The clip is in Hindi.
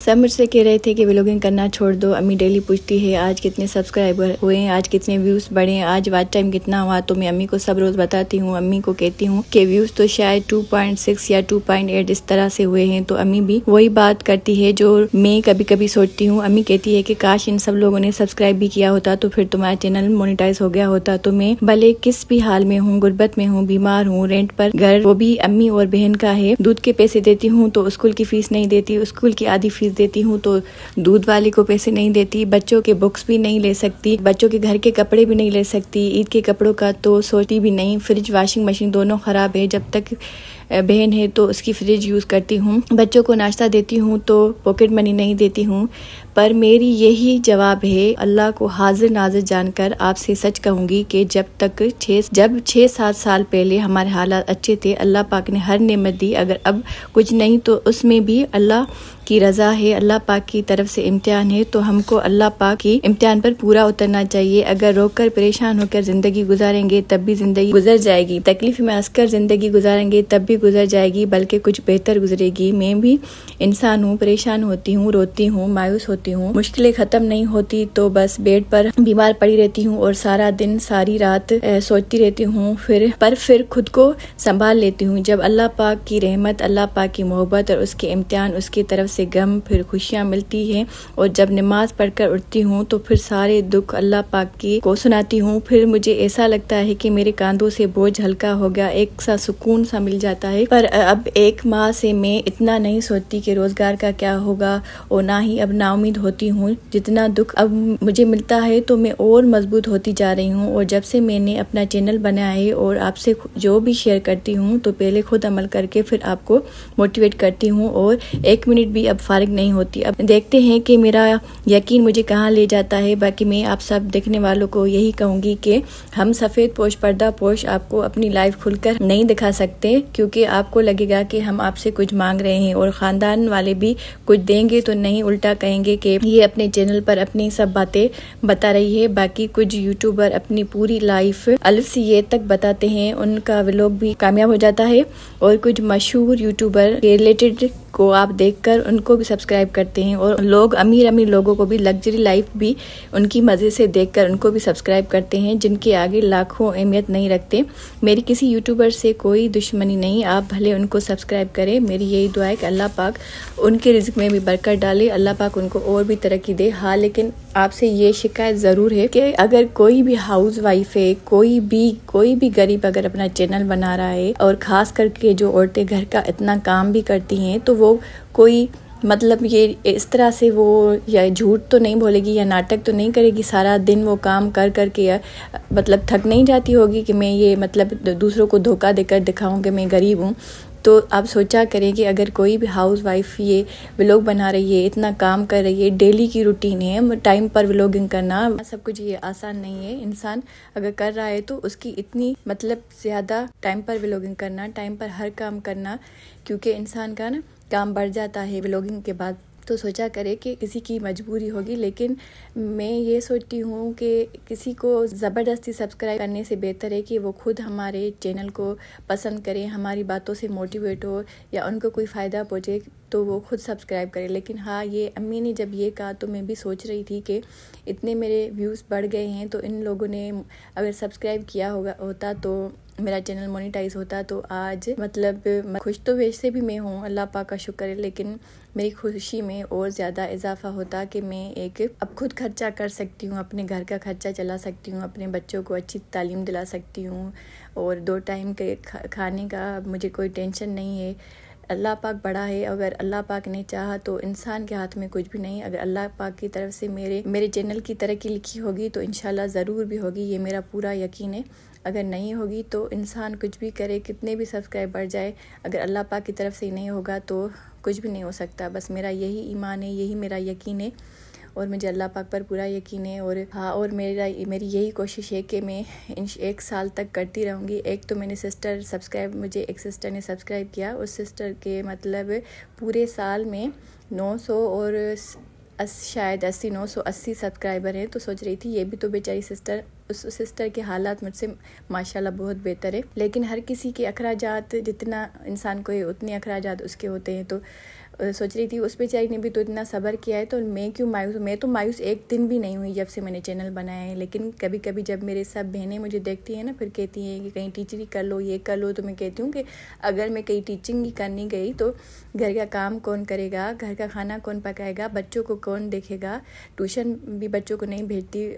सब मुझसे कह रहे थे कि व्लॉगिंग करना छोड़ दो। अम्मी डेली पूछती है आज कितने सब्सक्राइबर हुए हैं, आज कितने व्यूज़ बढ़े हैं, आज वॉच टाइम कितना हुआ। तो मैं अम्मी को सब रोज़ बताती हूँ। अम्मी को कहती हूँ कि व्यूज़ तो शायद 2.6 या 2.8 इस तरह से हुए हैं। तो अम्मी भी वही बात करती है जो मैं कभी कभी सोचती हूँ। अम्मी कहती है कि काश इन सब लोगों ने सब्सक्राइब भी किया होता तो फिर तुम्हारा चैनल मोनेटाइज हो गया होता। तो मैं भले किस भी हाल में हूँ, गुर्बत में हूँ, बीमार हूँ, रेंट पर घर, वो भी अम्मी और बहन का है। दूध के पैसे देती हूँ तो स्कूल की फीस नहीं देती, स्कूल की आधी फीस देती हूँ तो दूध वाले को पैसे नहीं देती, बच्चों के बुक्स भी नहीं ले सकती, बच्चों के घर के कपड़े भी नहीं ले सकती, ईद के कपड़ों का तो सोचती भी नहीं। फ्रिज वॉशिंग मशीन दोनों खराब है। जब तक बहन है तो उसकी फ्रिज यूज़ करती हूँ। बच्चों को नाश्ता देती हूँ तो पॉकेट मनी नहीं देती हूँ। पर मेरी यही जवाब है, अल्लाह को हाजिर नाजिर जानकर आपसे सच कहूँगी कि जब 6-7 साल पहले हमारे हालात अच्छे थे, अल्लाह पाक ने हर नेमत दी। अगर अब कुछ नहीं तो उसमें भी अल्लाह की रज़ा है, अल्लाह पाक की तरफ से इम्तिहान है। तो हमको अल्लाह पाक की इम्तिहान पर पूरा उतरना चाहिए। अगर रोकर परेशान होकर ज़िंदगी गुजारेंगे तब भी ज़िंदगी गुजर जाएगी, तकलीफ में हंसकर ज़िंदगी गुजारेंगे तब भी गुजर जाएगी, बल्कि कुछ बेहतर गुजरेगी। मैं भी इंसान हूँ, परेशान होती हूँ, रोती हूँ, मायूस होती हूँ, मुश्किलें ख़त्म नहीं होती तो बस बेड पर बीमार पड़ी रहती हूँ और सारा दिन सारी रात सोचती रहती हूँ। फिर खुद को संभाल लेती हूँ। जब अल्लाह पाक की रहमत, अल्लाह पाक की मोहब्बत और उसके इम्तिहान, उसकी तरफ से गम, फिर खुशियाँ मिलती हैं। और जब नमाज पढ़कर उठती हूँ तो फिर सारे दुख अल्लाह पाक की को सुनाती हूँ। फिर मुझे ऐसा लगता है कि मेरे कांधों से बोझ हल्का हो गया, एक सा सुकून सा मिल जाता है। पर अब 1 माह से मैं इतना नहीं सोचती कि रोजगार का क्या होगा और ना ही अब नाउमीद होती हूँ। जितना दुख अब मुझे मिलता है तो मैं और मजबूत होती जा रही हूँ। और जब से मैंने अपना चैनल बनाया है और आपसे जो भी शेयर करती हूँ तो पहले खुद अमल करके फिर आपको मोटिवेट करती हूँ और 1 मिनट भी अब फारिग नहीं होती। अब देखते हैं कि मेरा यकीन मुझे कहाँ ले जाता है। बाकी मैं आप सब देखने वालों को यही कहूँगी कि हम सफ़ेद पोश, पर्दा पोश आपको अपनी लाइफ खुलकर नहीं दिखा सकते, क्योंकि आपको लगेगा कि हम आपसे कुछ मांग रहे हैं और ख़ानदान वाले भी कुछ देंगे तो नहीं, उल्टा कहेंगे कि ये अपने चैनल पर अपनी सब बातें बता रही है। बाकी कुछ यूट्यूबर अपनी पूरी लाइफ अल्फ से ये तक बताते हैं, उनका व्लॉग भी कामयाब हो जाता है। और कुछ मशहूर यूट्यूबर के रिलेटेड को आप देखकर उनको भी सब्सक्राइब करते हैं और लोग अमीर लोगों को भी लग्जरी लाइफ भी उनकी मज़े से देखकर उनको भी सब्सक्राइब करते हैं, जिनके आगे लाखों अहमियत नहीं रखते। मेरी किसी यूट्यूबर से कोई दुश्मनी नहीं, आप भले उनको सब्सक्राइब करें। मेरी यही दुआ है कि अल्लाह पाक उनके रिज़्क में भी बरकत डाले, अल्लाह पाक उनको और भी तरक्की दे। हाँ, लेकिन आपसे ये शिकायत ज़रूर है कि अगर कोई भी हाउस वाइफ है, कोई भी गरीब अगर अपना चैनल बना रहा है, और ख़ास करके जो औरतें घर का इतना काम भी करती हैं, तो वो कोई मतलब ये इस तरह से वो या झूठ तो नहीं बोलेगी या नाटक तो नहीं करेगी सारा दिन वो काम कर करके, या मतलब थक नहीं जाती होगी कि मैं ये मतलब दूसरों को धोखा देकर दिखाऊं कि मैं गरीब हूँ। तो आप सोचा करें कि अगर कोई भी हाउस वाइफ ये व्लॉग बना रही है, इतना काम कर रही है, डेली की रूटीन है, टाइम पर व्लॉगिंग करना, सब कुछ ये आसान नहीं है। इंसान अगर कर रहा है तो उसकी इतनी मतलब ज़्यादा टाइम पर व्लॉगिंग करना, टाइम पर हर काम करना, क्योंकि इंसान का ना काम बढ़ जाता है व्लॉगिंग के बाद। तो सोचा करे कि किसी की मजबूरी होगी, लेकिन मैं ये सोचती हूँ कि किसी को ज़बरदस्ती सब्सक्राइब करने से बेहतर है कि वो खुद हमारे चैनल को पसंद करें, हमारी बातों से मोटिवेट हो या उनको कोई फ़ायदा पहुँचे तो वो खुद सब्सक्राइब करें। लेकिन हाँ, ये अम्मी ने जब ये कहा तो मैं भी सोच रही थी कि इतने मेरे व्यूज़ बढ़ गए हैं तो इन लोगों ने अगर सब्सक्राइब किया होता तो मेरा चैनल मोनेटाइज होता। तो आज मतलब खुश तो वैसे भी मैं हूँ, अल्लाह पाक का शुक्र है, लेकिन मेरी खुशी में और ज़्यादा इजाफा होता कि मैं अब खुद खर्चा कर सकती हूँ, अपने घर का खर्चा चला सकती हूँ, अपने बच्चों को अच्छी तालीम दिला सकती हूँ और 2 टाइम के खाने का मुझे कोई टेंशन नहीं है। अल्लाह पाक बड़ा है, अगर अल्लाह पाक ने चाहा तो इंसान के हाथ में कुछ भी नहीं। अगर अल्लाह पाक की तरफ से मेरे चैनल की तरक्की लिखी होगी तो इंशाल्लाह ज़रूर भी होगी, ये मेरा पूरा यकीन है। अगर नहीं होगी तो इंसान कुछ भी करे, कितने भी सब्सक्राइब बढ़ जाए, अगर अल्लाह पाक की तरफ से ही नहीं होगा तो कुछ भी नहीं हो सकता। बस मेरा यही ईमान है, यही मेरा यकीन है और मुझे अल्लाह पाक पर पूरा यकीन है। और हाँ, और मेरी यही कोशिश है कि मैं 1 साल तक करती रहूँगी। एक तो मैंने मुझे एक सिस्टर ने सब्सक्राइब किया, उस सिस्टर के मतलब पूरे साल में 900 और शायद 980 सब्सक्राइबर हैं। तो सोच रही थी ये भी तो बेचारी सिस्टर, उस सिस्टर के हालात मुझसे माशाल्लाह बहुत बेहतर है। लेकिन हर किसी के अखराजात जितना इंसान को है उतने अखराजात उसके होते हैं। तो सोच रही थी उस बेचारी ने भी तो इतना सब्र किया है, तो मैं क्यों मायूस? मैं तो मायूस एक दिन भी नहीं हुई जब से मैंने चैनल बनाया है। लेकिन कभी कभी जब मेरे सब बहनें मुझे देखती हैं ना, फिर कहती हैं कि कहीं टीचर ही कर लो, ये कर लो, तो मैं कहती हूँ कि अगर मैं कहीं टीचिंग ही करने गई तो घर का काम कौन करेगा, घर का खाना कौन पकाएगा, बच्चों को कौन देखेगा। ट्यूशन भी बच्चों को नहीं भेजती।